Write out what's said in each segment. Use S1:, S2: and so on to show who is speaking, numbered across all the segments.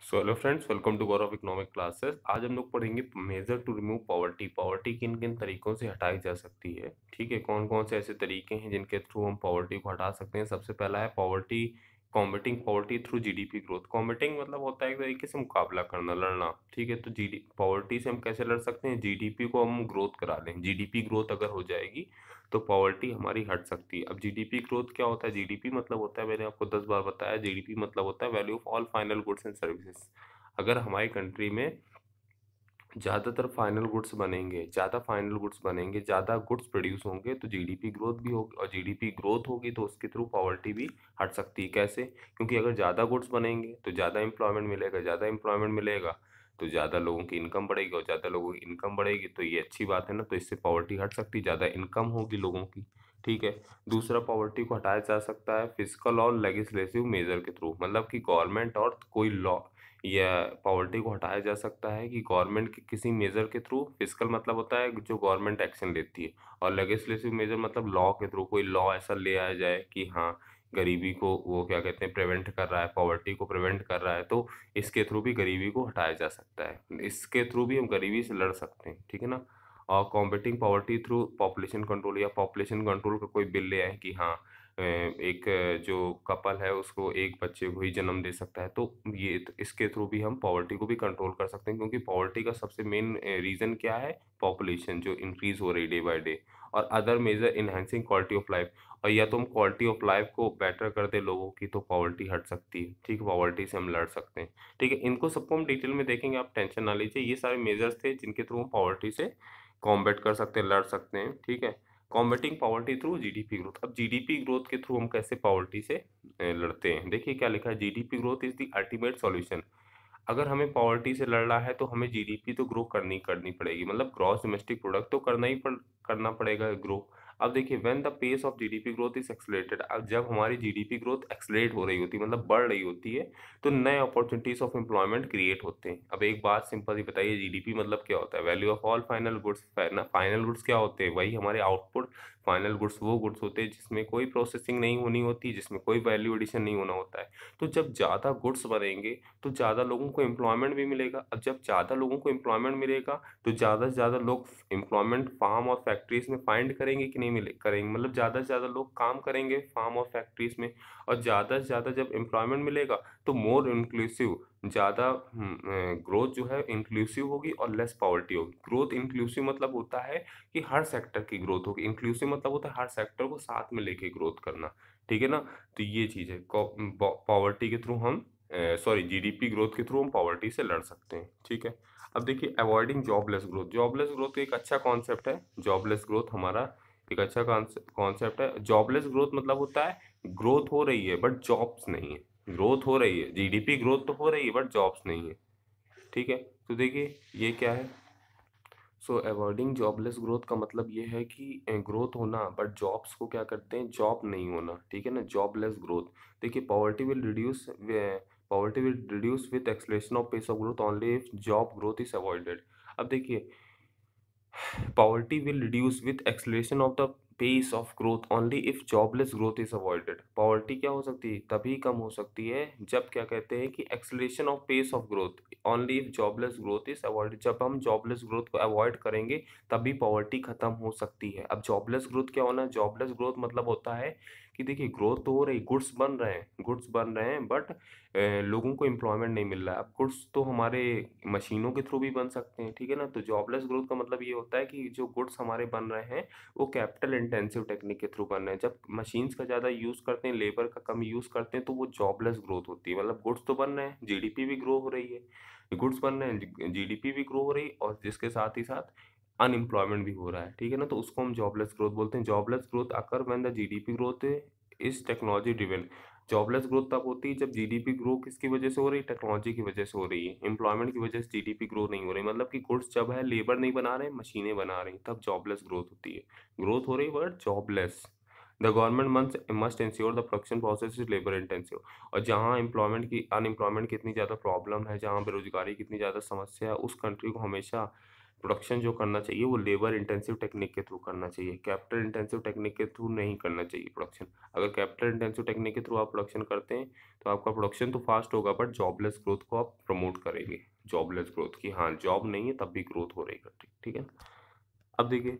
S1: So hello friends, welcome to Gaurav economic classes. आज हम लोग पढ़ेंगे major to remove poverty. Poverty किन किन तरीकों से हटाई जा सकती है। ठीक है, कौन कौन से ऐसे तरीके हैं जिनके थ्रू हम पॉवर्टी को हटा सकते हैं। सबसे पहला है poverty, combating poverty through GDP growth. Combating मतलब होता है एक तरीके से मुकाबला करना, लड़ना। ठीक है, तो जीडी पॉवर्टी से हम कैसे लड़ सकते हैं, जीडीपी को हम ग्रोथ करा लें। जीडीपी ग्रोथ अगर हो जाएगी तो पॉवर्टी हमारी हट सकती है। अब जीडीपी ग्रोथ क्या होता है, जीडीपी मतलब होता है, मैंने आपको 10 बार बताया, जीडीपी मतलब होता है value of all final goods and services. अगर हमारी कंट्री में ज़्यादातर फाइनल गुड्स बनेंगे, ज़्यादा फाइनल गुड्स बनेंगे, ज़्यादा गुड्स प्रोड्यूस होंगे तो जीडीपी ग्रोथ भी होगी, और जीडीपी ग्रोथ होगी तो उसके थ्रू पॉवर्टी भी हट सकती है। कैसे? क्योंकि अगर ज़्यादा गुड्स बनेंगे तो ज़्यादा एम्प्लॉयमेंट मिलेगा, ज़्यादा एम्प्लॉयमेंट मिलेगा तो ज़्यादा लोगों की इनकम बढ़ेगी, और ज़्यादा लोगों की इनकम बढ़ेगी तो ये अच्छी बात है ना, तो इससे पॉवर्टी हट सकती है, ज़्यादा इनकम होगी लोगों की। ठीक है। दूसरा, पॉवर्टी को हटाया जा सकता है फिजिकल और लेजिस्लेटिव मेजर के थ्रू, मतलब कि गवर्नमेंट और कोई लॉ, या पॉवर्टी को हटाया जा सकता है कि गवर्नमेंट के किसी मेजर के थ्रू। फिजिकल मतलब होता है जो गवर्नमेंट एक्शन लेती है, और लेजिस्लेटिव मेजर मतलब लॉ के थ्रू, कोई लॉ ऐसा ले आया जाए कि हाँ, गरीबी को वो क्या कहते हैं, प्रिवेंट कर रहा है, पॉवर्टी को प्रिवेंट कर रहा है, तो इसके थ्रू भी गरीबी को हटाया जा सकता है। इसके थ्रू भी हम गरीबी से लड़ सकते हैं। ठीक है ना। और combating poverty through population control, या पॉपुलेशन कंट्रोल का कोई बिल ले आए कि हाँ, एक जो कपल है उसको एक बच्चे को ही जन्म दे सकता है, तो ये तो इसके थ्रू भी हम पॉवर्टी को भी कंट्रोल कर सकते हैं। क्योंकि पॉवर्टी का सबसे मेन रीज़न क्या है, पॉपुलेशन जो इंक्रीज हो रही डे बाय डे। और other measure enhancing quality of life, और या तो हम क्वालिटी ऑफ लाइफ को बेटर कर दे लोगों की तो पॉवर्टी हट सकती है। ठीक है, पॉवर्टी से हम लड़ सकते हैं। ठीक है, इनको सबको हम डिटेल में देखेंगे, आप टेंशन ना लीजिए। ये सारे मेजर्स थे जिनके थ्रू हम पॉवर्टी से कॉम्बैट कर सकते हैं, लड़ सकते हैं। ठीक है। Combating poverty through GDP growth. अब जीडीपी ग्रोथ के थ्रू हम कैसे पॉवर्टी से लड़ते हैं, देखिए क्या लिखा है, GDP growth is the ultimate solution. अगर हमें पॉवर्टी से लड़ना है तो हमें जीडीपी तो ग्रो करनी करनी पड़ेगी, मतलब ग्रॉस डोमेस्टिक प्रोडक्ट तो करना पड़ेगा ग्रो। अब देखिए, when the pace of GDP growth is accelerated, अब जब हमारी जीडीपी ग्रोथ एक्सलेट हो रही होती है, मतलब बढ़ रही होती है, तो नए अपॉर्चुनिटीज ऑफ एम्प्लॉयमेंट क्रिएट होते हैं। अब एक बात सिंपल ही बताइए, जीडीपी मतलब क्या होता है, value of all final goods. Final goods क्या होते हैं, वही हमारे आउटपुट। फाइनल गुड्स वो गुड्स होते हैं जिसमें कोई प्रोसेसिंग नहीं होनी होती, जिसमें कोई वैल्यू एडिशन नहीं होना होता है। तो जब ज़्यादा गुड्स बनेंगे तो ज़्यादा लोगों को एम्प्लॉयमेंट भी मिलेगा। अब जब ज़्यादा लोगों को एम्प्लॉयमेंट मिलेगा तो ज़्यादा से ज़्यादा लोग एम्प्लॉयमेंट फार्म और फैक्ट्रीज में फाइंड करेंगे कि नहीं मिले करेंगे, मतलब ज़्यादा से ज़्यादा लोग काम करेंगे फार्म और फैक्ट्रीज में। और ज़्यादा से ज़्यादा जब एम्प्लॉयमेंट मिलेगा तो मोर इंक्लूसिव, ज़्यादा ग्रोथ जो है इंक्लूसिव होगी और लेस पॉवर्टी होगी। ग्रोथ इंक्लूसिव मतलब होता है कि हर सेक्टर की ग्रोथ होगी, इंक्लूसिव मतलब होता है हर सेक्टर को साथ में लेके ग्रोथ करना। ठीक है ना। तो ये चीज़ है, पॉवर्टी के थ्रू हम, सॉरी, जीडीपी ग्रोथ के थ्रू हम पॉवर्टी से लड़ सकते हैं। ठीक है। अब देखिए, avoiding jobless growth. Jobless growth एक अच्छा कॉन्सेप्ट है। जॉबलेस ग्रोथ हमारा एक अच्छा कॉन्सेप्ट है। जॉबलेस ग्रोथ मतलब होता है ग्रोथ हो रही है बट जॉब्स नहीं है। ग्रोथ हो रही है, जीडीपी ग्रोथ तो हो रही है बट जॉब्स नहीं है। ठीक है। तो देखिए ये क्या है, सो अवॉइडिंग जॉबलेस ग्रोथ का मतलब ये है कि ग्रोथ होना बट जॉब्स को क्या करते हैं, जॉब नहीं होना। ठीक है ना, जॉबलेस ग्रोथ। देखिए, poverty will reduce with acceleration of pace of growth only if job growth is avoided. अब देखिए, poverty will reduce with acceleration of the pace of growth only if jobless growth is avoided। Poverty क्या हो सकती है, तभी कम हो सकती है जब क्या कहते हैं कि acceleration of pace of growth only if jobless growth is avoided. जब हम जॉबलेस ग्रोथ को अवॉइड करेंगे तभी पॉवर्टी खत्म हो सकती है। अब जॉबलेस ग्रोथ क्या होना है, जॉबलेस ग्रोथ मतलब होता है कि देखिए, ग्रोथ तो हो रही, गुड्स बन रहे हैं बट लोगों को एम्प्लॉयमेंट नहीं मिल रहा है। अब गुड्स तो हमारे मशीनों के थ्रू भी बन सकते हैं। ठीक है ना। तो जॉबलेस ग्रोथ का मतलब ये होता है कि जो गुड्स हमारे बन रहे हैं वो कैपिटल इंटेंसिव टेक्निक के थ्रू बन रहे हैं। जब मशीन्स का ज़्यादा यूज़ करते हैं, लेबर का कम यूज़ करते हैं, तो वो जॉबलेस ग्रोथ होती है। मतलब गुड्स तो बन रहे हैं, जीडीपी भी ग्रो हो रही है, गुड्स बन रहे हैं, जीडीपी भी ग्रो हो रही है, और जिसके साथ ही साथ अनएम्प्लॉयमेंट भी हो रहा है। ठीक है ना। तो उसको हम जॉबलेस ग्रोथ बोलते हैं। Jobless growth occur when the GDP growth is technology driven. Jobless growth तब होती है जब जीडीपी ग्रो किसकी वजह से हो रही है, टेक्नोलॉजी की वजह से हो रही है, एम्प्लॉयमेंट की वजह से जीडीपी ग्रो नहीं हो रही। मतलब कि गुड्स जब है, लेबर नहीं बना रहे, मशीनें बना रही, तब जॉबलेस ग्रोथ होती है। ग्रोथ हो रही but jobless. The government must ensure the production process is labour intensive. और जहाँ एम्प्लॉयमेंट की, अनएम्प्लॉयमेंट की इतनी ज़्यादा प्रॉब्लम है, जहाँ बेरोजगारी की इतनी ज़्यादा समस्या है, उस कंट्री को हमेशा प्रोडक्शन जो करना चाहिए वो लेबर इंटेंसिव टेक्निक के थ्रू करना चाहिए, कैपिटल इंटेंसिव टेक्निक के थ्रू नहीं करना चाहिए प्रोडक्शन। अगर कैपिटल इंटेंसिव टेक्निक के थ्रू आप प्रोडक्शन करते हैं तो आपका प्रोडक्शन तो फास्ट होगा, बट जॉबलेस ग्रोथ को आप प्रमोट करेंगे, जॉबलेस ग्रोथ की, हाँ जॉब नहीं है तब भी ग्रोथ हो रही है, ठीक है। अब देखिए,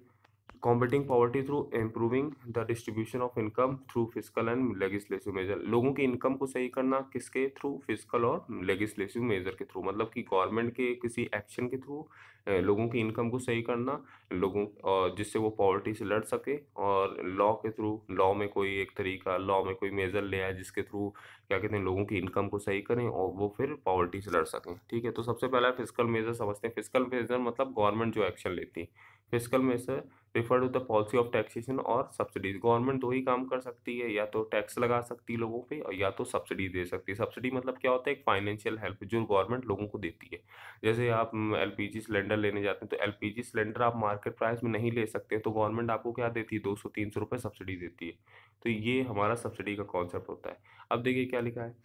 S1: combating poverty through improving the distribution of income through physical and legislative measure. लोगों की इनकम को सही करना किसके थ्रू? फिजिकल और लेजिस्लेटिव मेजर के थ्रू, मतलब कि गवर्नमेंट के किसी एक्शन के थ्रू लोगों की इनकम को सही करना, लोगों और जिससे वो पॉवर्टी से लड़ सके, और लॉ के थ्रू, लॉ में कोई एक तरीका, लॉ में कोई मेजर ले आए जिसके थ्रू क्या कहते हैं लोगों की इनकम को सही करें और वो फिर पॉवर्टी से लड़ सकें, ठीक है। तो सबसे पहला फिजिकल मेजर समझते हैं। फिजिकल मेजर मतलब गवर्नमेंट जो एक्शन लेती है। Physical measure refer to the policy of taxation और सब्सिडीज। गवर्नमेंट दो ही काम कर सकती है, या तो टैक्स लगा सकती है लोगों पे, और या तो सब्सिडी दे सकती है। सब्सिडी मतलब क्या होता है? एक फाइनेंशियल हेल्प जो गवर्नमेंट लोगों को देती है। जैसे आप एलपीजी सिलेंडर लेने जाते हैं तो एलपीजी सिलेंडर आप मार्केट प्राइस में नहीं ले सकते, तो गवर्नमेंट आपको क्या देती है? 200-300 रुपये सब्सिडी देती है। तो ये हमारा सब्सिडी का कॉन्सेप्ट होता है। अब देखिए क्या लिखा है,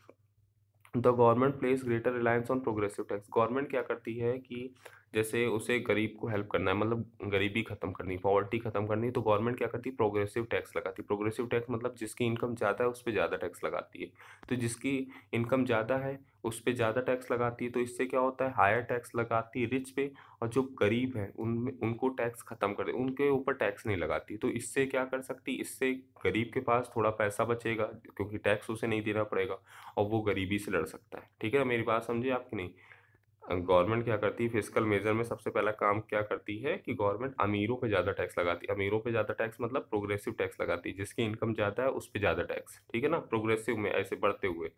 S1: the government place greater reliance on progressive tax. Government क्या करती है कि जैसे उसे गरीब को हेल्प करना है, मतलब गरीबी खत्म करनी, पॉवर्टी खत्म करनी है, तो गवर्नमेंट क्या करती है? प्रोग्रेसिव टैक्स लगाती है। प्रोग्रेसिव टैक्स मतलब जिसकी इनकम ज़्यादा है उस पर ज़्यादा टैक्स लगाती है। तो जिसकी इनकम ज़्यादा है उस पर ज़्यादा टैक्स लगाती है, तो इससे क्या होता है? हायर टैक्स लगाती है रिच पे, और जो गरीब हैं उनमें उनको टैक्स खत्म कर दे, उनके ऊपर टैक्स नहीं लगाती। तो इससे क्या कर सकती? इससे गरीब के पास थोड़ा पैसा बचेगा क्योंकि टैक्स उसे नहीं देना पड़ेगा, और वो गरीबी से लड़ सकता है, ठीक है। मेरी बात समझिए आपकी नहीं। गवर्नमेंट क्या करती है फिजिकल मेजर में? सबसे पहला काम क्या करती है कि गवर्नमेंट अमीरों पे ज़्यादा टैक्स लगाती है। अमीरों पे ज़्यादा टैक्स मतलब प्रोग्रेसिव टैक्स लगाती है, जिसकी इनकम ज़्यादा है उस पे ज़्यादा टैक्स, ठीक है ना। प्रोग्रेसिव में ऐसे बढ़ते हुए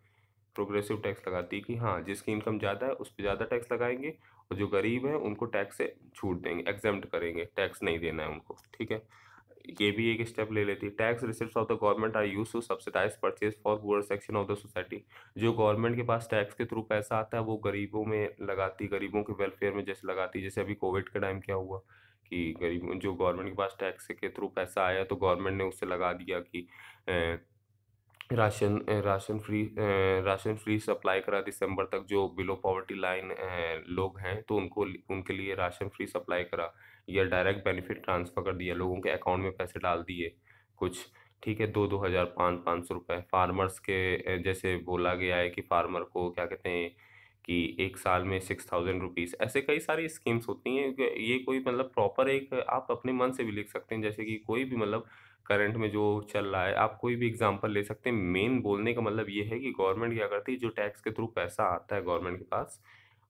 S1: प्रोग्रेसिव टैक्स लगाती है कि हाँ जिसकी इनकम ज़्यादा है उस पे ज़्यादा टैक्स लगाएंगे, और जो गरीब है उनको टैक्स से छूट देंगे, एग्जेम्प्ट करेंगे, टैक्स नहीं देना है उनको, ठीक है। ये भी एक स्टेप ले लेती है। Tax receipts of the government are used to subsidise purchase for poor section of the society. जो गवर्नमेंट के पास टैक्स के थ्रू पैसा आता है वो गरीबों में लगाती, गरीबों के वेलफेयर में जैसे लगाती। जैसे अभी कोविड के टाइम क्या हुआ कि गरीब जो गवर्नमेंट के पास टैक्स के थ्रू पैसा आया तो गवर्नमेंट ने उससे लगा दिया कि राशन फ्री सप्लाई करा दिसंबर तक। जो बिलो पॉवर्टी लाइन लोग हैं तो उनको उनके लिए राशन फ्री सप्लाई करा, या डायरेक्ट बेनिफिट ट्रांसफ़र कर दिया, लोगों के अकाउंट में पैसे डाल दिए कुछ, ठीक है। 2-2 हज़ार 500-500 रुपये फार्मर्स के जैसे बोला गया है कि फार्मर को क्या कहते हैं कि एक साल में 6000 रुपीज़, ऐसे कई सारी स्कीम्स होती हैं। ये कोई मतलब प्रॉपर एक आप अपने मन से भी लिख सकते हैं, जैसे कि कोई भी मतलब करंट में जो चल रहा है आप कोई भी एग्जांपल ले सकते हैं। मेन बोलने का मतलब ये है कि गवर्नमेंट क्या करती है, जो टैक्स के थ्रू पैसा आता है गवर्नमेंट के पास,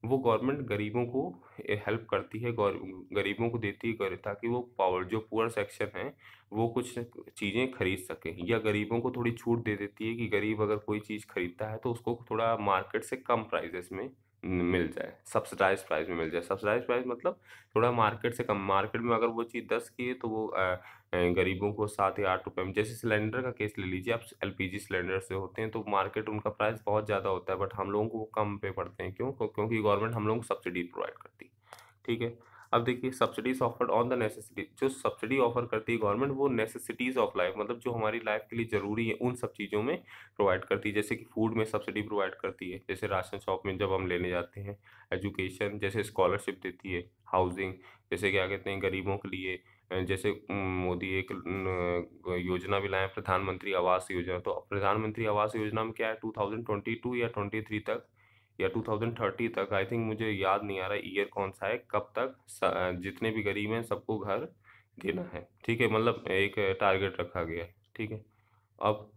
S1: वो गवर्नमेंट गरीबों को हेल्प करती है, गरीबों को देती है ताकि वो पावर जो पुअर सेक्शन है वो कुछ चीज़ें खरीद सकें, या गरीबों को थोड़ी छूट दे देती है कि गरीब अगर कोई चीज़ खरीदता है तो उसको थोड़ा मार्केट से कम प्राइजेस में मिल जाए, सब्सिडाइज प्राइस में मिल जाए। सब्सिडाइज प्राइस मतलब थोड़ा मार्केट से कम। मार्केट में अगर वो चीज़ 10 की है तो वो गरीबों को 7 या 8 रुपए में। जैसे सिलेंडर का केस ले लीजिए आप, एलपीजी सिलेंडर से होते हैं तो मार्केट उनका प्राइस बहुत ज़्यादा होता है, बट हम लोगों को वो कम पे पड़ते हैं। क्यों? क्योंकि गवर्नमेंट हम लोगों को सब्सिडी प्रोवाइड करती है, ठीक है। अब देखिए, subsidies offered on the necessity. जो सब्सिडी ऑफर करती है गवर्नमेंट वो नेसेसिटीज ऑफ लाइफ, मतलब जो हमारी लाइफ के लिए ज़रूरी है उन सब चीज़ों में प्रोवाइड करती है। जैसे कि फूड में सब्सिडी प्रोवाइड करती है, जैसे राशन शॉप में जब हम लेने जाते हैं। एजुकेशन जैसे स्कॉलरशिप देती है। हाउसिंग जैसे क्या कहते हैं गरीबों के लिए जैसे मोदी एक योजना भी लाए, प्रधानमंत्री आवास योजना। तो प्रधानमंत्री आवास योजना में क्या है, 2022 या 23 तक या 2030 तक, आई थिंक मुझे याद नहीं आ रहा ईयर कौन सा है, कब तक जितने भी गरीब हैं सबको घर देना है, ठीक है। मतलब एक टारगेट रखा गया है, ठीक है। अब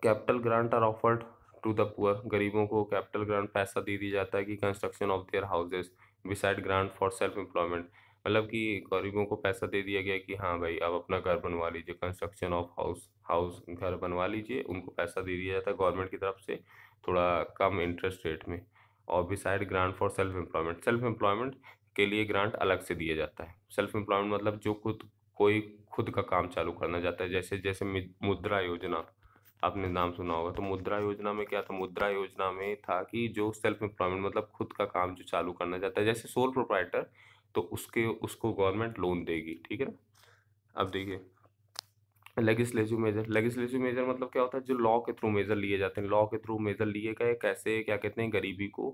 S1: capital grant are offered to the poor. गरीबों को कैपिटल ग्रांट पैसा दे दिया जाता है कि construction of their houses beside grant for self employment. मतलब कि गरीबों को पैसा दे दिया गया कि हाँ भाई आप अपना घर बनवा लीजिए, कंस्ट्रक्शन ऑफ हाउस घर बनवा लीजिए, उनको पैसा दे दिया जाता है गवर्नमेंट की तरफ से थोड़ा कम इंटरेस्ट रेट में। और beside grant for self employment के लिए ग्रांट अलग से दिया जाता है। सेल्फ एम्प्लॉयमेंट मतलब जो कोई खुद का काम चालू करना चाहता है, जैसे जैसे मुद्रा योजना आपने नाम सुना होगा। तो मुद्रा योजना में क्या था, मुद्रा योजना में था कि जो सेल्फ एम्प्लॉयमेंट मतलब खुद का काम जो चालू करना चाहता है, जैसे सोल प्रोप्राइटर, तो उसको गवर्नमेंट लोन देगी, ठीक है ना। अब देखिए, लेजिस्लेटिव मेजर मतलब क्या होता है, जो लॉ के थ्रू मेजर लिए जाते हैं, लॉ के थ्रू मेजर लिए गए, कैसे क्या कहते हैं गरीबी को,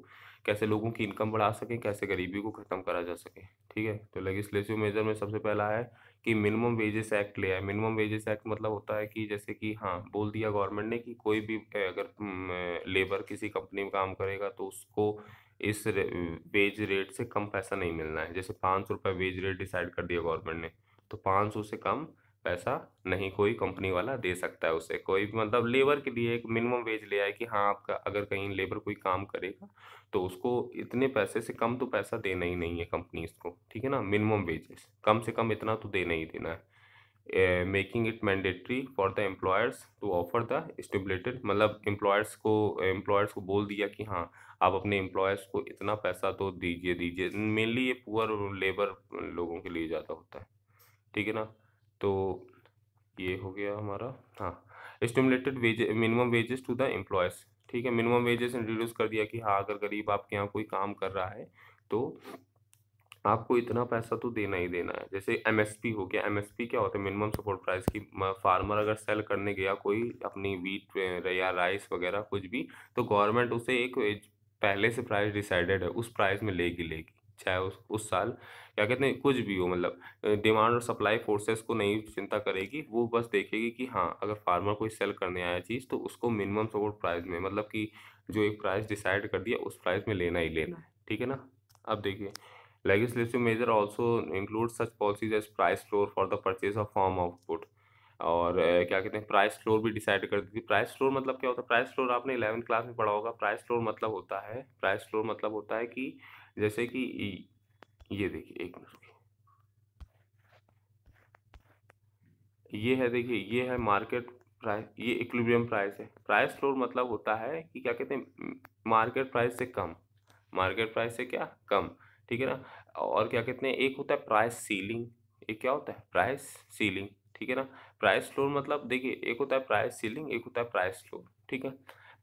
S1: कैसे लोगों की इनकम बढ़ा सकें, कैसे गरीबी को खत्म करा जा सके। ठीक है, तो लेजिस्लेटिव मेजर में सबसे पहला है कि मिनिमम वेजेस एक्ट ले आए। मिनिमम वेजेस एक्ट मतलब होता है कि जैसे कि हाँ बोल दिया गवर्नमेंट ने कि कोई भी अगर लेबर किसी कंपनी में काम करेगा तो उसको इस वेज रेट से कम पैसा नहीं मिलना है। जैसे 500 रुपये वेज रेट डिसाइड कर दिया गवर्नमेंट ने, तो 500 से कम पैसा नहीं कोई कंपनी वाला दे सकता है उसे। कोई भी मतलब लेबर के लिए एक मिनिमम वेज ले आए कि हाँ आपका अगर कहीं लेबर कोई काम करेगा तो उसको इतने पैसे से कम तो पैसा देना ही नहीं है कंपनीज को। ठीक है ना, मिनिमम वेजेस कम से कम इतना तो देना ही देना है। Making it mandatory for the employers to offer the stipulated, मतलब एम्प्लॉयर्स को बोल दिया कि हाँ आप अपने एम्प्लॉयर्स को इतना पैसा तो दीजिए दीजिए। मेनली ये पुअर लेबर लोगों के लिए ज़्यादा होता है। ठीक है ना, तो ये हो गया हमारा। हाँ, stimulated wage minimum wages to the employees. ठीक है, मिनिमम वेजेस इंट्रोड्यूस कर दिया कि हाँ अगर गरीब आपके यहाँ कोई काम कर रहा है तो आपको इतना पैसा तो देना ही देना है। जैसे एमएसपी हो गया, एमएसपी क्या होता है, मिनिमम सपोर्ट प्राइस की। फार्मर अगर सेल करने गया कोई अपनी वीट या राइस वगैरह कुछ भी, तो गवर्नमेंट उसे एक पहले से प्राइस डिसाइडेड है उस प्राइस में लेगी लेगी, चाहे उस साल क्या कहते हैं कुछ भी हो। मतलब डिमांड और सप्लाई फोर्सेस को नहीं चिंता करेगी, वो बस देखेगी कि हाँ अगर फार्मर कोई सेल करने आया चीज़ तो उसको मिनिमम सपोर्ट प्राइस में, मतलब कि जो एक प्राइस डिसाइड कर दिया उस प्राइस में लेना ही लेना है। ठीक है ना, अब देखिए legislative measure also includes such policies as price floor for the purchase of farm output। और क्या कहते हैं प्राइस फ्लोर भी डिसाइड कर दी थी। प्राइस फ्लोर मतलब क्या होता है, प्राइस फ्लोर आपने 11th क्लास में पढ़ा होगा। प्राइस फ्लोर मतलब होता है कि जैसे कि ये देखिए एक मिनट, ये है देखिए ये है मार्केट प्राइस, ये इक्विलिब्रियम प्राइस है। प्राइस फ्लोर मतलब होता है कि क्या कहते हैं मार्केट प्राइस से कम, मार्केट प्राइस से क्या कम। ठीक है ना, और क्या कहते हैं एक होता है प्राइस सीलिंग, एक क्या होता है प्राइस सीलिंग। ठीक है ना, प्राइस फ्लोर मतलब देखिए एक होता है प्राइस सीलिंग, एक होता है प्राइस फ्लोर। ठीक है,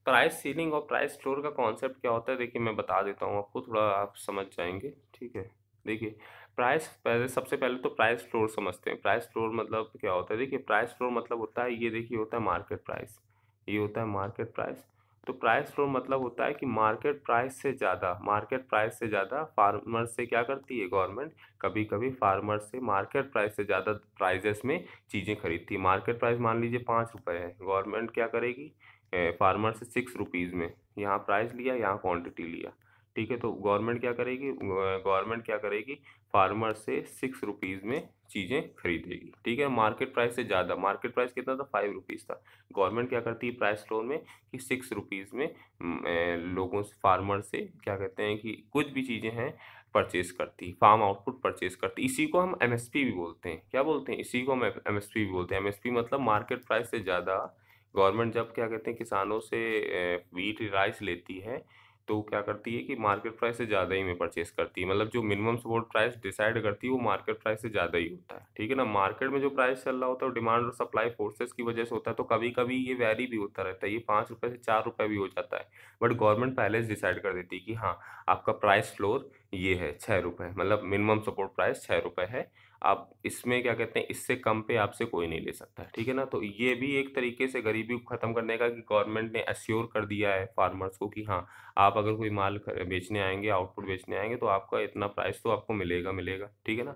S1: प्राइस सीलिंग और प्राइस फ्लोर का कॉन्सेप्ट क्या होता है देखिए मैं बता देता हूँ आपको, थोड़ा आप समझ जाएंगे। ठीक है, देखिए प्राइस पहले सबसे पहले तो प्राइस फ्लोर समझते हैं। प्राइस फ्लोर मतलब क्या होता है, देखिए प्राइस फ्लोर मतलब होता है ये देखिए होता है मार्केट प्राइस, ये होता है मार्केट प्राइस। तो प्राइस फ्लोर मतलब होता है कि मार्केट प्राइस से ज़्यादा फार्मर से क्या करती है गवर्नमेंट, कभी कभी फार्मर से मार्केट प्राइस से ज़्यादा प्राइजेस में चीज़ें खरीदती है। मार्केट प्राइस मान लीजिए 5 रुपये है, गवर्नमेंट क्या करेगी फार्मर से 6 रुपीज़ में यहाँ प्राइस लिया यहाँ क्वांटिटी लिया। ठीक है, तो गवर्नमेंट क्या करेगी फार्मर से 6 रुपीज़ में चीज़ें खरीदेगी। ठीक है, मार्केट प्राइस से ज़्यादा, मार्केट प्राइस कितना था 5 रुपीज़ था। गवर्नमेंट क्या करती है प्राइस फ्लोर में कि 6 रुपीज़ में लोगों से फार्मर से क्या कहते हैं कि कुछ भी चीज़ें हैं परचेज करती, फार्म आउटपुट परचेज करती। इसी को हम एमएसपी भी बोलते हैं। क्या बोलते हैं, इसी को हम एमएसपी भी बोलते हैं। एमएसपी मतलब मार्केट प्राइस से ज़्यादा गवर्नमेंट जब क्या कहते हैं किसानों से व्हीट राइस लेती है तो क्या करती है कि मार्केट प्राइस से ज़्यादा ही में परचेस करती है। मतलब जो मिनिमम सपोर्ट प्राइस डिसाइड करती है वो मार्केट प्राइस से ज़्यादा ही होता है। ठीक है ना, मार्केट में जो प्राइस चल रहा होता है वो डिमांड और सप्लाई फोर्सेस की वजह से होता है, तो कभी कभी ये वैरी भी होता रहता है, ये 5 रुपये से 4 रुपये भी हो जाता है। बट गवर्नमेंट पहले से डिसाइड कर देती है कि हाँ आपका प्राइस फ्लोर ये है 6 रुपये, मतलब मिनिमम सपोर्ट प्राइस 6 रुपये है। आप इसमें क्या कहते हैं इससे कम पे आपसे कोई नहीं ले सकता। ठीक है ना, तो ये भी एक तरीके से गरीबी को ख़त्म करने का कि गवर्नमेंट ने एश्योर कर दिया है फार्मर्स को कि हाँ आप अगर कोई माल बेचने आएंगे, आउटपुट बेचने आएंगे तो आपका इतना प्राइस तो आपको मिलेगा मिलेगा। ठीक है ना,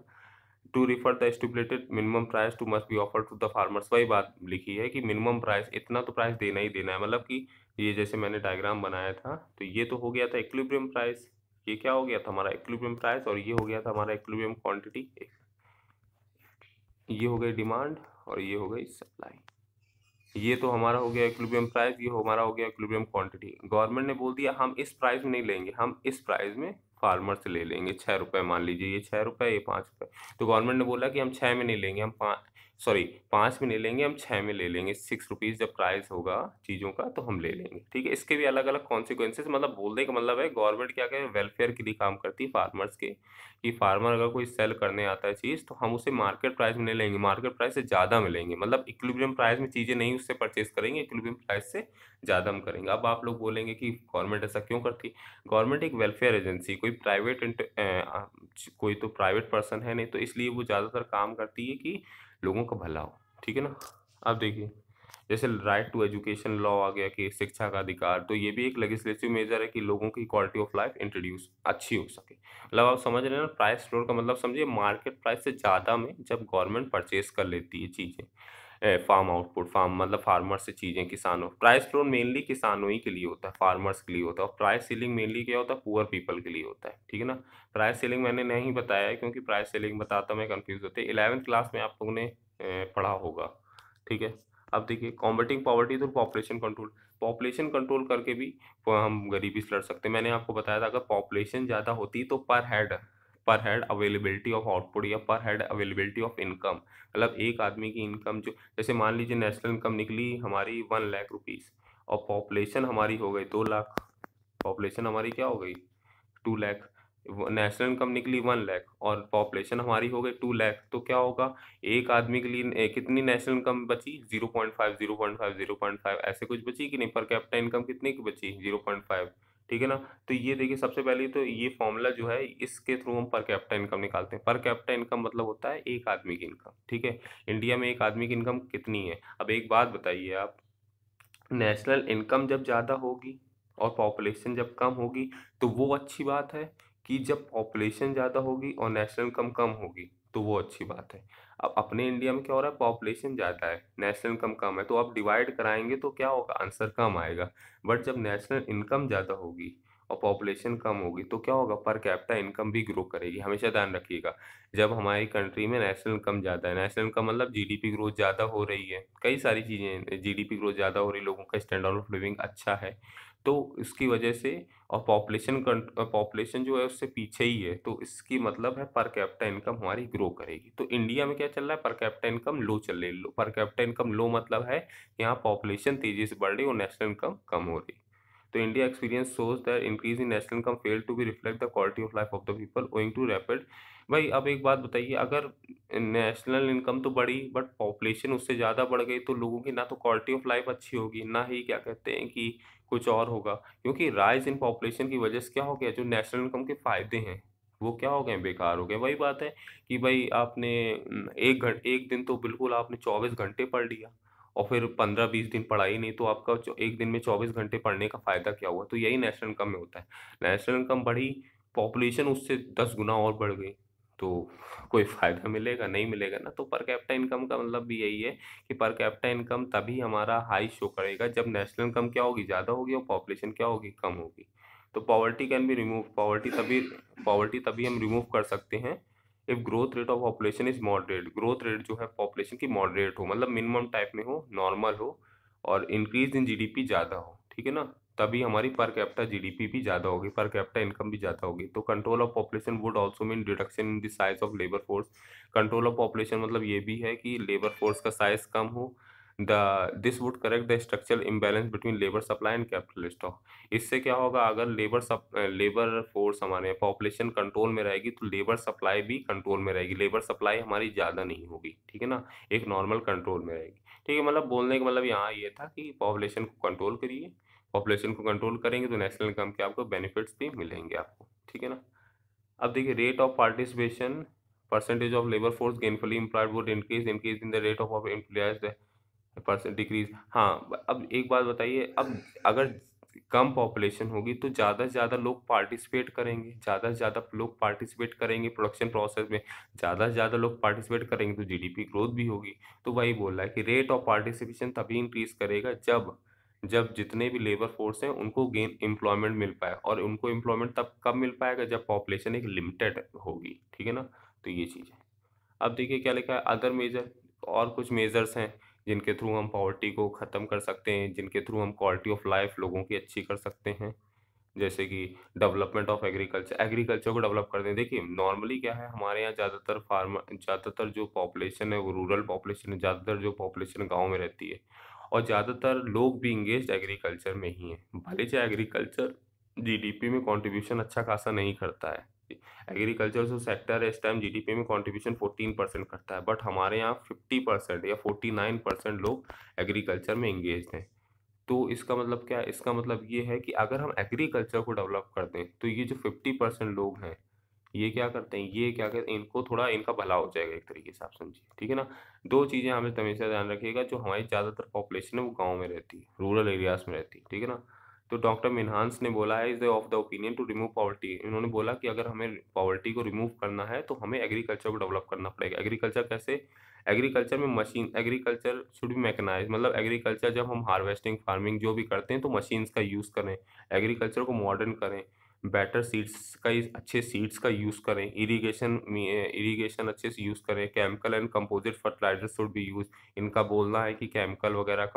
S1: to refer the stipulated minimum price to must be offer to the farmers, वही बात लिखी है कि मिनिमम प्राइस इतना तो प्राइस देना ही देना है। मतलब कि ये जैसे मैंने डायग्राम बनाया था तो ये तो हो गया था इक्विलिब्रियम प्राइस, ये क्या हो गया था हमारा इक्विलिब्रियम प्राइस, और ये हो गया था हमारा इक्विलिब्रियम क्वांटिटी। ये हो गई डिमांड और ये हो गई सप्लाई। ये तो हमारा हो गया इक्विलिब्रियम प्राइस, ये हमारा हो गया इक्विलिब्रियम क्वांटिटी। गवर्नमेंट ने बोल दिया हम इस प्राइस में नहीं लेंगे, हम इस प्राइस में फार्मर से ले लेंगे 6 रुपये। मान लीजिए ये 6 रुपये, ये 5 रुपये। तो गवर्नमेंट ने बोला कि हम 6 में नहीं लेंगे, हम 5 में नहीं लेंगे, हम 6 में ले लेंगे। 6 रुपीज़ जब प्राइस होगा चीज़ों का तो हम ले लेंगे। ठीक है, इसके भी अलग अलग कॉन्सिक्वेंसेस, मतलब बोलने का मतलब है गवर्नमेंट क्या करे वेलफेयर के लिए काम करती है फार्मर्स के, कि फार्मर अगर कोई सेल करने आता है चीज़ तो हम उसे मार्केट प्राइस में नहीं लेंगे, मार्केट प्राइस से ज़्यादा में लेंगे। मतलब इक्विलिब्रियम प्राइस में चीज़ें नहीं उससे परचेज करेंगे, इक्विलिब्रियम प्राइस से ज़्यादा हम करेंगे। अब आप लोग बोलेंगे कि गवर्नमेंट ऐसा क्यों करती है। गवर्नमेंट एक वेलफेयर एजेंसी, कोई तो प्राइवेट पर्सन है नहीं, तो इसलिए वो ज़्यादातर काम करती है कि लोगों का भला हो। ठीक है ना, अब देखिए, जैसे राइट टू एजुकेशन लॉ आ गया कि शिक्षा का अधिकार, तो ये भी एक लेजिस्लेटिव मेजर है कि लोगों की क्वालिटी ऑफ लाइफ इंट्रोड्यूस अच्छी हो सके। मतलब आप समझ रहे हैं ना, प्राइस फ्लोर का मतलब समझिए मार्केट प्राइस से ज़्यादा में जब गवर्नमेंट परचेज कर लेती है चीज़ें, फार्म आउटपुट, फार्म मतलब फार्मर से चीज़ें किसानों, प्राइस फ्लोर मेनली किसानों ही के लिए होता है, फार्मर्स के लिए होता है, और प्राइस सीलिंग मेनली क्या होता है, पुअर पीपल के लिए होता है, ठीक है ना। प्राइस सीलिंग मैंने नहीं बताया है क्योंकि प्राइस सीलिंग बताता मैं कंफ्यूज होते, 11th क्लास में आप लोगों ने पढ़ा होगा, ठीक है। अब देखिए, combating poverty through population control, population control करके भी हम गरीबी से लड़ सकते हैं। मैंने आपको बताया था, अगर पॉपुलेशन ज़्यादा होती तो पर हेड अवेलेबिलिटी ऑफ आउटपुट या पर हेड अवेलेबिलिटी ऑफ इनकम, मतलब एक आदमी की इनकम जो, जैसे मान लीजिए नेशनल इनकम निकली हमारी 1 लाख रुपीज़ और पॉपुलेशन हमारी हो गई 2 लाख, पॉपुलेशन हमारी क्या हो गई 2 लाख, नेशनल इनकम निकली 1 लाख और पॉपुलेशन हमारी हो गई 2 लाख, तो क्या होगा, एक आदमी के लिए कितनी नेशनल इनकम बची, 0.5 0.5 0.5 ऐसे कुछ बची कि नहीं, पर कैपिटा इनकम कितनी की बची, 0.5, ठीक है ना। तो ये देखिए, सबसे पहले तो ये फॉर्मूला जो है इसके थ्रू हम पर कैपिटा इनकम निकालते हैं। पर कैपिटा इनकम मतलब होता है एक आदमी की इनकम, ठीक है। इंडिया में एक आदमी की इनकम कितनी है। अब एक बात बताइए आप, नेशनल इनकम जब ज़्यादा होगी और पॉपुलेशन जब कम होगी, तो वो अच्छी बात है, कि जब पॉपुलेशन ज़्यादा होगी और नेशनल इनकम कम होगी तो वो अच्छी बात है। अब अपने इंडिया में क्या हो रहा है, पॉपुलेशन ज़्यादा है, नेशनल इनकम कम है, तो आप डिवाइड कराएंगे तो क्या होगा, आंसर कम आएगा। बट जब नेशनल इनकम ज़्यादा होगी और पॉपुलेशन कम होगी तो क्या होगा, पर कैपिटा इनकम भी ग्रो करेगी। हमेशा ध्यान रखिएगा, जब हमारी कंट्री में नेशनल इनकम ज़्यादा है, नेशनल इनकम मतलब जीडीपी ग्रोथ ज़्यादा हो रही है, कई सारी चीज़ें, जीडीपी ग्रोथ ज़्यादा हो रही है, लोगों का स्टैंडर्ड ऑफ लिविंग अच्छा है, तो इसकी वजह से, और पॉपुलेशन जो है उससे पीछे ही है, तो इसकी मतलब है पर कैपिटा इनकम हमारी ग्रो करेगी। तो इंडिया में क्या चल रहा है, पर कैपिटा इनकम लो चल रही है। पर कैपिटा इनकम लो मतलब है यहाँ पॉपुलेशन तेजी से बढ़ रही है और नेशनल इनकम कम हो रही है। तो India experience shows that increase in national income failed to be reflect the quality of life of the people owing to rapid। भाई अब एक बात बताइए, अगर नेशनल इनकम तो बढ़ी बट पॉपुलेशन उससे ज़्यादा बढ़ गई तो लोगों की ना तो क्वालिटी ऑफ लाइफ अच्छी होगी, ना ही क्या कहते हैं कि कुछ और होगा, क्योंकि राइज इन पॉपुलेशन की वजह से क्या हो गया, जो नेशनल इनकम के फायदे हैं वो क्या हो गए, बेकार हो गए। वही बात है कि भाई आपने एक दिन तो बिल्कुल आपने 24 घंटे पढ़ लिया और फिर 15-20 दिन पढ़ाई नहीं, तो आपका एक दिन में 24 घंटे पढ़ने का फायदा क्या हुआ। तो यही नेशनल इनकम में होता है, नेशनल इनकम बढ़ी, पॉपुलेशन उससे 10 गुना और बढ़ गई, तो कोई फायदा मिलेगा, नहीं मिलेगा ना। तो पर कैपिटा इनकम का मतलब भी यही है कि पर कैपिटा इनकम तभी हमारा हाई शो करेगा जब नेशनल इनकम क्या होगी, ज़्यादा होगी, और पॉपुलेशन क्या होगी, कम होगी। तो poverty can be remove, poverty तभी हम रिमूव कर सकते हैं if growth rate of population is moderate, growth rate जो है पॉपुलेशन की मॉडरेट हो, मतलब मिनिमम टाइप में हो, नॉर्मल हो, और इंक्रीज इन जीडीपी ज़्यादा हो, ठीक है ना। तभी हमारी पर कैपिटा जीडीपी भी ज़्यादा होगी, पर कैपिटा इनकम भी ज़्यादा होगी। तो control of population would also mean reduction in the size of labour force. Control of population मतलब ये भी है कि लेबर फोर्स का साइज कम हो, the this would correct the structural imbalance between labour supply and capital stock. इससे क्या होगा, अगर लेबर फोर्स हमारे पॉपुलेशन कंट्रोल में रहेगी तो लेबर सप्लाई भी कंट्रोल में रहेगी, लेबर सप्लाई हमारी ज़्यादा नहीं होगी, ठीक है ना, एक नॉर्मल कंट्रोल में रहेगी। ठीक है, मतलब बोलने का मतलब यहाँ ये था कि पॉपुलेशन को कंट्रोल करिए, पॉपुलेशन को कंट्रोल करेंगे तो नेशनल इनकम के आपको बेनिफिट्स भी मिलेंगे आपको, ठीक है ना। अब देखिए, rate of participation, percentage of labour force gainfully employed would increase in the rate of employees percent decrease. हाँ, अब एक बात बताइए, अब अगर कम पॉपुलेशन होगी तो ज़्यादा से ज़्यादा लोग पार्टिसिपेट करेंगे, ज़्यादा से ज़्यादा लोग पार्टिसिपेट करेंगे प्रोडक्शन प्रोसेस में, ज़्यादा से ज़्यादा लोग पार्टिसिपेट करेंगे तो जीडीपी ग्रोथ भी होगी। तो वही बोल रहा है कि रेट ऑफ पार्टिसिपेशन तभी इंक्रीज करेगा जब जब जितने भी लेबर फोर्स हैं उनको गेन एम्प्लॉयमेंट मिल पाए, और उनको एम्प्लॉयमेंट तब कब मिल पाएगा जब पॉपुलेशन एक लिमिटेड होगी, ठीक है ना। तो ये चीज़ है। अब देखिए क्या लिखा है, अदर मेजर, और कुछ मेजर्स हैं जिनके थ्रू हम पॉवर्टी को ख़त्म कर सकते हैं, जिनके थ्रू हम क्वालिटी ऑफ लाइफ लोगों की अच्छी कर सकते हैं। जैसे कि डेवलपमेंट ऑफ एग्रीकल्चर, एग्रीकल्चर को डेवलप कर दें। देखिए नॉर्मली क्या है, हमारे यहाँ ज़्यादातर जो पॉपुलेशन है वो रूरल पॉपुलेशन है, ज़्यादातर जो पॉपुलेशन गाँव में रहती है, और ज़्यादातर लोग भी इंगेज एग्रीकल्चर में ही हैं। भले चाहे एग्रीकल्चर जीडीपी में कंट्रीब्यूशन अच्छा खासा नहीं करता है, एग्रीकल्चर जो सेक्टर है इस टाइम जीडीपी में कंट्रीब्यूशन 14% करता है, बट हमारे यहाँ 50% या 49% लोग एग्रीकल्चर में इंगेज हैं। तो इसका मतलब क्या है, इसका मतलब ये है कि अगर हम एग्रीकल्चर को डेवलप कर दें तो ये जो 50% लोग हैं ये क्या करते हैं, ये क्या करते हैं, इनको थोड़ा इनका भला हो जाएगा एक तरीके से, आप समझिए, ठीक है ना। 2 चीज़ें हमें हमेशा ध्यान रखिएगा, जो हमारी ज़्यादातर पॉपुलेशन है वो गाँव में रहती है, रूरल एरियाज़ में रहती है, ठीक है ना। तो डॉक्टर मिन्हास ने बोला है, is of the opinion to remove poverty, इन्होंने बोला कि अगर हमें पॉवर्टी को रिमूव करना है तो हमें एग्रीकल्चर को डेवलप करना पड़ेगा। एग्रीकल्चर कैसे? एग्रीकल्चर में machine, agriculture should be mechanised, मतलब एग्रीकल्चर जब हम हार्वेस्टिंग, फार्मिंग जो भी करते हैं तो मशीन्स का यूज़ करें, एग्रीकल्चर को मॉडर्न करें, बेटर सीड्स का अच्छे सीड्स का यूज़ करें, इरिगेशन में इरिगेशन अच्छे से यूज़ करें, chemical and composite fertiliser should be use. इनका बोलना है कि केमिकल वगैरह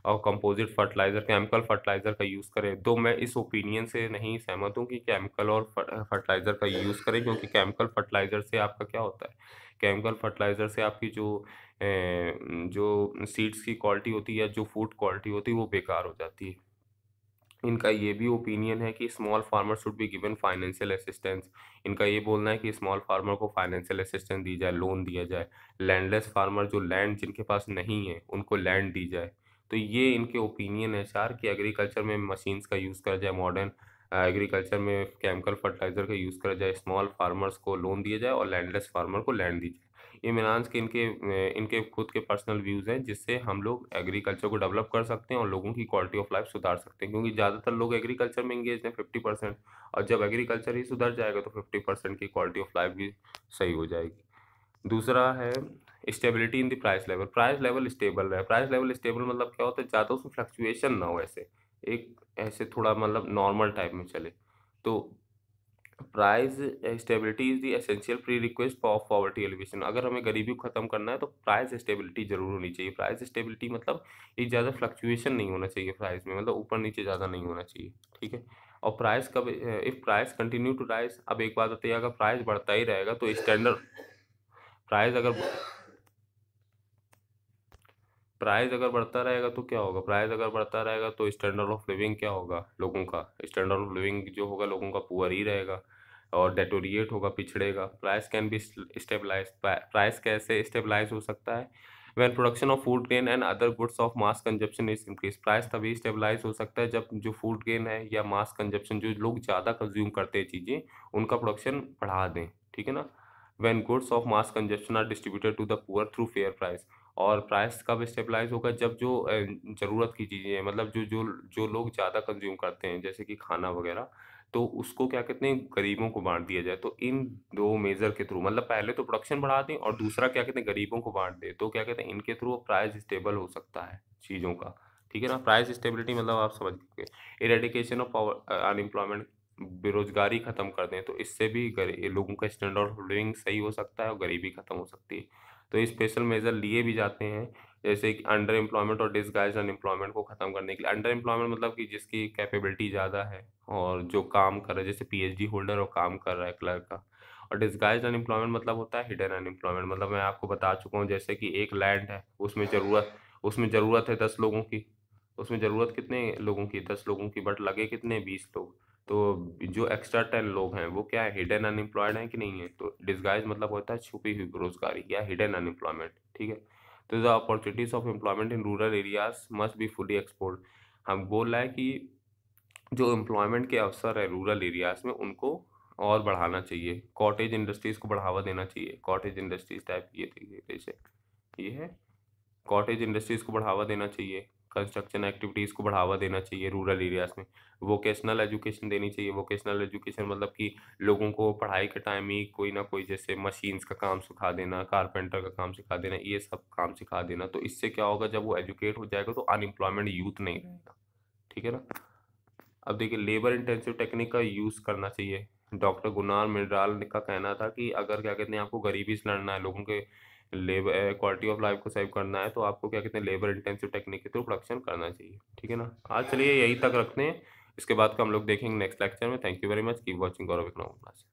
S1: और कंपोजिट फर्टिलाइज़र, केमिकल फर्टिलाइज़र का यूज़ करें। तो मैं इस ओपिनियन से नहीं सहमत हूँ कि केमिकल और फर्टिलाइज़र का यूज़ करें, क्योंकि केमिकल फर्टिलाइज़र से आपका क्या होता है, केमिकल फर्टिलाइज़र से आपकी जो सीड्स की क्वालिटी होती है या जो फूड क्वालिटी होती है वो बेकार हो जाती है। इनका ये भी ओपिनियन है कि small farmer should be given financial assistance. इनका ये बोलना है कि स्मॉल फार्मर को फाइनेंशियल असिस्टेंस दी जाए, लोन दिया जाए। लैंडलेस फार्मर, जो लैंड जिनके पास नहीं है, उनको लैंड दी जाए। तो ये इनके ओपिनियन है 4, कि एग्रीकल्चर में मशीन्स का यूज़ करा जाए, मॉडर्न एग्रीकल्चर में केमिकल फर्टिलाइज़र का यूज़ करा जाए, स्मॉल फार्मर्स को लोन दिया जाए और लैंडलेस फार्मर को लैंड दी जाए। ये मीनांस के इनके खुद के पर्सनल व्यूज़ हैं, जिससे हम लोग एग्रीकल्चर को डेवलप कर सकते हैं और लोगों की क्वालिटी ऑफ लाइफ सुधार सकते हैं, क्योंकि ज़्यादातर लोग एग्रीकल्चर में एंगेज हैं 50%, और जब एग्रीकल्चर ही सुधर जाएगा तो 50% की क्वालिटी ऑफ लाइफ भी सही हो जाएगी। दूसरा है stability in the price level stable रहे। प्राइस लेवल स्टेबल मतलब क्या होता है, ज़्यादा उसमें फ्लक्चुएशन ना हो, ऐसे एक ऐसे थोड़ा मतलब नॉर्मल टाइप में चले। तो price stability is the essential pre request for poverty alleviation. अगर हमें गरीबी को खत्म करना है तो प्राइस स्टेबिलिटी ज़रूर होनी चाहिए। प्राइस स्टेबिलिटी मतलब ये ज़्यादा फ्लक्चुएशन नहीं होना चाहिए प्राइस में, मतलब ऊपर नीचे ज़्यादा नहीं होना चाहिए, ठीक है। और प्राइस कब, if price continue to rise, अब एक बात होती है, अगर प्राइस बढ़ता ही रहेगा तो स्टैंडर्ड प्राइस अगर प्राइस अगर बढ़ता रहेगा तो क्या होगा, प्राइस अगर बढ़ता रहेगा तो स्टैंडर्ड ऑफ लिविंग क्या होगा लोगों का, स्टैंडर्ड ऑफ लिविंग जो होगा लोगों का पुअर ही रहेगा और डेटोरिएट होगा, पिछड़ेगा। Price can be stabilise, price कैसे स्टेबलाइज हो सकता है, when production of food grain and other goods of mass consumption is increase. Price तभी स्टेबलाइज हो सकता है जब जो फूड ग्रेन है या मास कंजप्शन, जो लोग ज़्यादा कंज्यूम करते हैं चीज़ें, उनका प्रोडक्शन बढ़ा दें, ठीक है ना। When goods of mass consumption are distributed to the poor through fair price. और प्राइस कब स्टेबलाइज होगा, जब जो ज़रूरत की चीज़ें हैं, मतलब जो जो जो लोग ज़्यादा कंज्यूम करते हैं जैसे कि खाना वगैरह, तो उसको क्या कहते हैं, गरीबों को बांट दिया जाए। तो इन 2 मेजर के थ्रू, मतलब पहले तो प्रोडक्शन बढ़ा दें और दूसरा क्या कहते हैं, गरीबों को बांट दें, तो क्या कहते हैं, इनके थ्रू प्राइस स्टेबल हो सकता है चीज़ों का, ठीक है ना। प्राइस स्टेबिलिटी मतलब आप समझ गए। इरेडिकेशन ऑफ अनएम्प्लॉयमेंट, बेरोजगारी खत्म कर दें, तो इससे भी लोगों का स्टैंडर्ड ऑफ लिविंग सही हो सकता है और गरीबी खत्म हो सकती है। तो ये स्पेशल मेजर लिए भी जाते हैं, जैसे कि अंडर एम्प्लॉयमेंट और डिसगाइज्ड अनएम्प्लॉयमेंट को खत्म करने के लिए। अंडर एम्प्लॉयमेंट मतलब कि जिसकी कैपेबिलिटी ज़्यादा है और जो काम कर रहा है, जैसे पीएचडी होल्डर और काम कर रहा है क्लर्क का। और डिसगाइज्ड अनएम्प्लॉयमेंट मतलब होता है हिडन अनएम्प्लॉयमेंट, मतलब मैं आपको बता चुका हूँ, जैसे कि एक लैंड है, उसमें ज़रूरत है 10 लोगों की, उसमें ज़रूरत कितने लोगों की, 10 लोगों की, बट लगे कितने, 20 लोग। तो जो एक्स्ट्रा 10 लोग हैं वो क्या है, हिडन अनएम्प्लॉयड हैं कि नहीं है। तो डिसगाइज मतलब होता है छुपी हुई बेरोजगारी या हिडन अनएम्प्लॉयमेंट, ठीक है। तो the opportunities of employment in rural areas must be fully explored. हम बोल रहा है कि जो एम्प्लॉयमेंट के अवसर है रूरल एरियाज में उनको और बढ़ाना चाहिए, कॉटेज इंडस्ट्रीज को बढ़ावा देना चाहिए। कॉटेज इंडस्ट्रीज टाइप ये देखिए, जैसे ये है, कॉटेज इंडस्ट्रीज़ को बढ़ावा देना चाहिए, कंस्ट्रक्शन एक्टिविटीज़ को बढ़ावा देना चाहिए रूरल एरियाज़ में। वोकेशनल एजुकेशन देनी चाहिए। वोकेशनल एजुकेशन मतलब कि लोगों को पढ़ाई के टाइम ही कोई ना कोई, जैसे मशीन्स का काम सिखा देना, कारपेंटर का काम सिखा देना, ये सब काम सिखा देना। तो इससे क्या होगा, जब वो एजुकेट हो जाएगा तो अनएम्प्लॉयमेंट यूथ नहीं रहेगा, ठीक है ना। अब देखिए, लेबर इंटेंसिव टेक्निक का यूज़ करना चाहिए। डॉक्टर गुनार मिनराल का कहना था कि अगर क्या कहते हैं आपको गरीबी से लड़ना है, लोगों के लेबर क्वालिटी ऑफ लाइफ को सेव करना है, तो आपको क्या कहते हैं लेबर इंटेंसिव टेक्निक के थ्रू प्रोडक्शन करना चाहिए, ठीक है ना। आज चलिए यहीं तक रखते हैं, इसके बाद का हम लोग देखेंगे नेक्स्ट लेक्चर में। Thank you very much, keep watching Gaurav economic class.